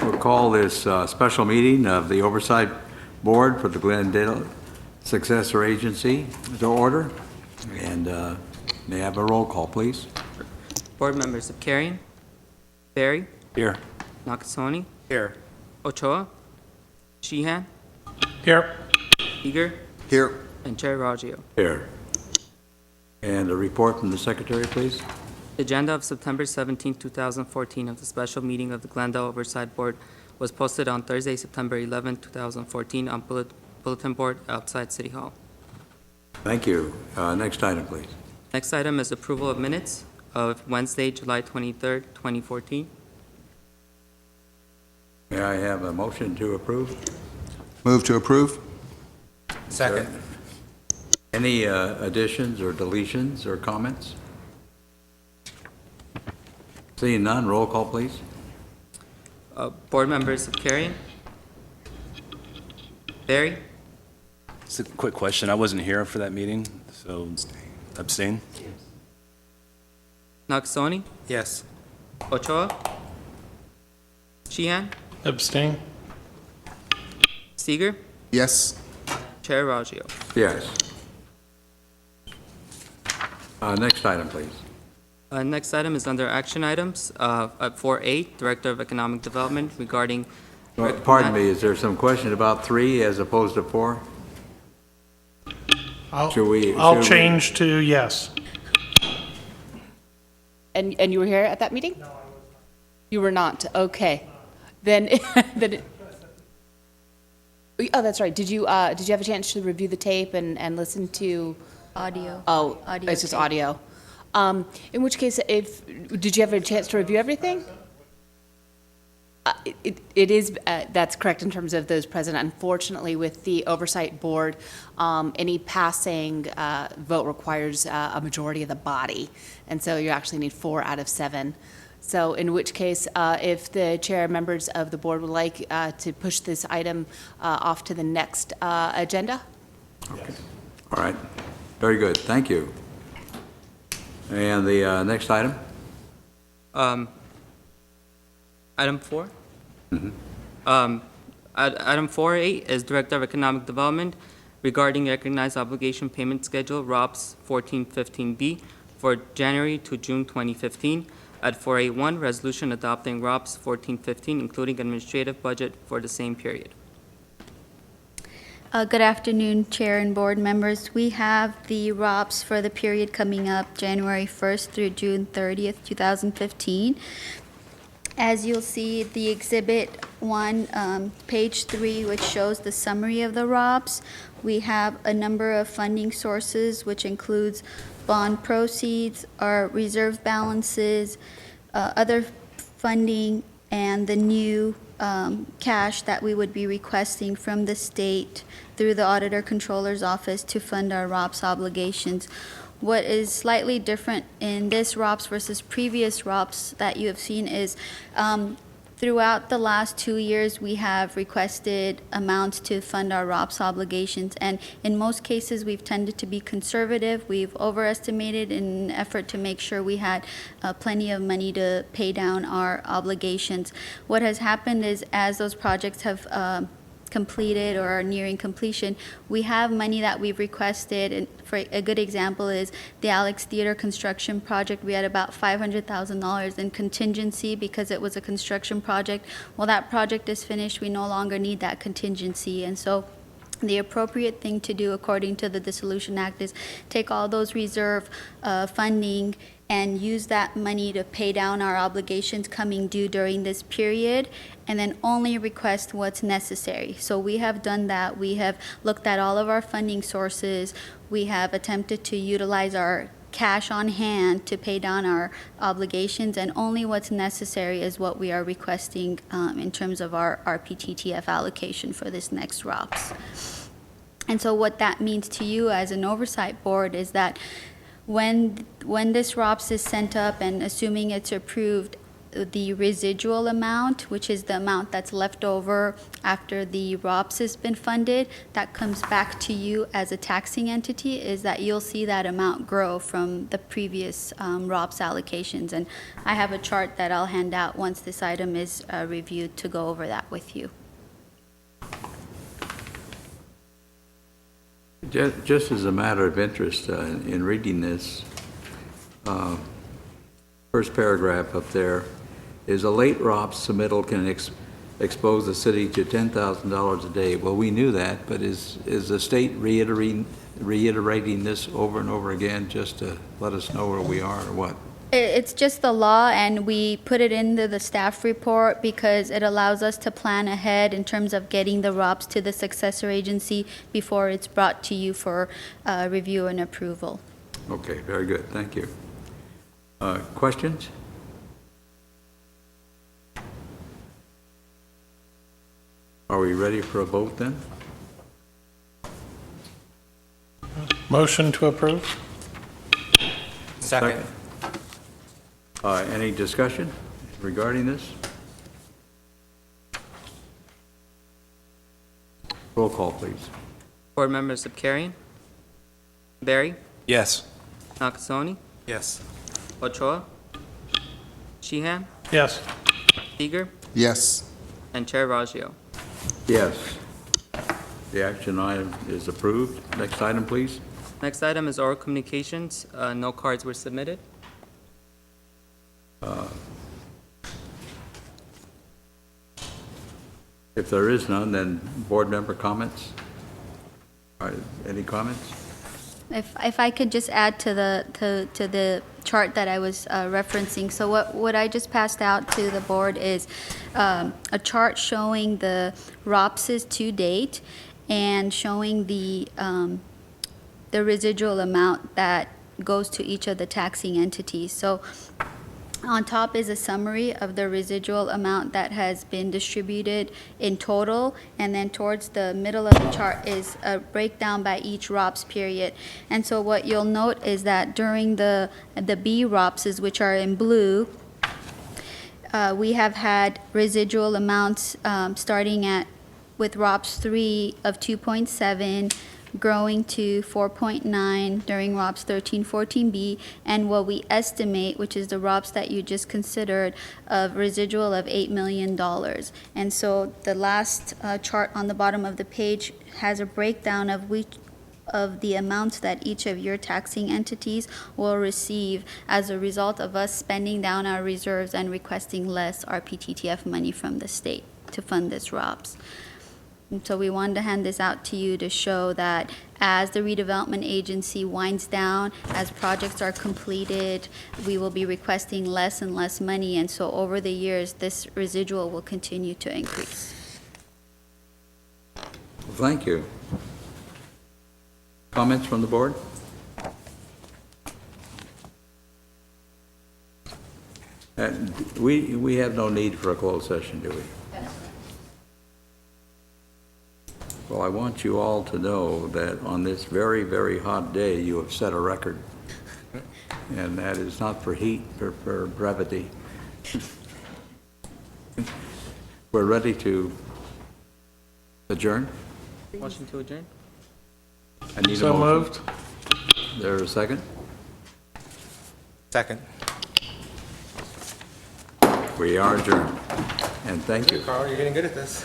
We'll call this special meeting of the Oversight Board for the Glendale Successor Agency to order. And may I have a roll call, please? Board members of Carrion, Berry, Here. Nakasone, Here. Ochoa, Sheehan, Here. Eager, Here. and Chair Raggio. Here. And a report from the Secretary, please. The agenda of September 17, 2014 of the special meeting of the Glendale Oversight Board was posted on Thursday, September 11, 2014 on bulletin board outside City Hall. Thank you. Next item, please. Next item is approval of minutes of Wednesday, July 23, 2014. May I have a motion to approve? Move to approve. Second. Any additions or deletions or comments? Seeing none, roll call, please. Board members of Carrion, Berry, Just a quick question. I wasn't here for that meeting, so abstain. Nakasone, Yes. Ochoa, Sheehan, Abstain. Seeger, Yes. Chair Raggio. Yes. Next item, please. Next item is under action items. At 4A, Director of Economic Development regarding. Pardon me, is there some question about 3 as opposed to 4? I'll change to yes. And you were here at that meeting? No, I was not. You were not, okay. Then, oh, that's right. Did you have a chance to review the tape and listen to? Audio. Oh, Audio it's just tape. audio. In which case, did you have a chance to review everything? It is, that's correct in terms of those present. Unfortunately, with the Oversight Board, any passing vote requires a majority of the body. And so you actually need 4 out of 7. So in which case, if the chair members of the board would like to push this item off to the next agenda? Okay. All right. Very good. Thank you. And the next item? Item 4. Item 4A is Director of Economic Development regarding recognized obligation payment schedule, ROPS 1415B, for January to June 2015. At 4A1, resolution adopting ROPS 1415, including administrative budget for the same period. Good afternoon, Chair and board members. We have the ROPS for the period coming up January 1st through June 30th, 2015. As you'll see, the Exhibit 1, page 3, which shows the summary of the ROPS, we have a number of funding sources, which includes bond proceeds, our reserve balances, other funding, and the new cash that we would be requesting from the state through the Auditor Controller's Office to fund our ROPS obligations. What is slightly different in this ROPS versus previous ROPS that you have seen is throughout the last 2 years, we have requested amounts to fund our ROPS obligations, and in most cases, we've tended to be conservative. We've overestimated in an effort to make sure we had plenty of money to pay down our obligations. What has happened is, as those projects have completed or are nearing completion, we have money that we've requested, and for a good example is the Alex Theater construction project. We had about $500,000 in contingency because it was a construction project. Well, that project is finished, we no longer need that contingency, and so the appropriate thing to do according to the Dissolution Act is take all those reserve funding and use that money to pay down our obligations coming due during this period, and then only request what's necessary. So we have done that. We have looked at all of our funding sources. We have attempted to utilize our cash on hand to pay down our obligations, and only what's necessary is what we are requesting in terms of our RPTTF allocation for this next ROPS. And so what that means to you as an oversight board is that when this ROPS is sent up, and assuming it's approved, the residual amount, which is the amount that's left over after the ROPS has been funded, that comes back to you as a taxing entity, is that you'll see that amount grow from the previous ROPS allocations. And I have a chart that I'll hand out once this item is reviewed to go over that with you. Just as a matter of interest, in reading this, first paragraph up there, is a late ROPS submittal can expose the city to $10,000 a day. Well, we knew that, but is the state reiterating this over and over again just to let us know where we are or what? It's just the law, and we put it into the staff report because it allows us to plan ahead in terms of getting the ROPS to the successor agency before it's brought to you for review and approval. Okay, very good, thank you. Questions? Are we ready for a vote then? Motion to approve? Second. Any discussion regarding this? Roll call, please. Board members Zakarian, Barry, Yes. Nakasone, Yes. Ochoa, Sheehan, Yes. Seeger, Yes. and Chair Raggio. Yes. The action item is approved. Next item, please. Next item is oral communications. No cards were submitted. If there is none, then board member comments? All right, any comments? If I could just add to the chart that I was referencing. So what I just passed out to the board is a chart showing the ROPSes to date and showing the residual amount that goes to each of the taxing entities. So on top is a summary of the residual amount that has been distributed in total, and then towards the middle of the chart is a breakdown by each ROPS period. And so what you'll note is that during the B ROPSes, which are in blue, we have had residual amounts starting with ROPS 3 of 2.7, growing to 4.9 during ROPS 1314B, and what we estimate, which is the ROPS that you just considered, of residual of $8 million. And so the last chart on the bottom of the page has a breakdown of the amounts that each of your taxing entities will receive as a result of us spending down our reserves and requesting less RPTTF money from the state to fund this ROPS. And so we wanted to hand this out to you to show that as the redevelopment agency winds down, as projects are completed, we will be requesting less and less money. And so over the years, this residual will continue to increase. Well, thank you. Comments from the board? We have no need for a closed session, do we? Well, I want you all to know that on this very, very hot day, you have set a record. And that is not for heat, for brevity. We're ready to adjourn? Motion to adjourn? I need a So motion. moved. Is there a second? Second. We are adjourned. And thank you. Carl, you're getting good at this.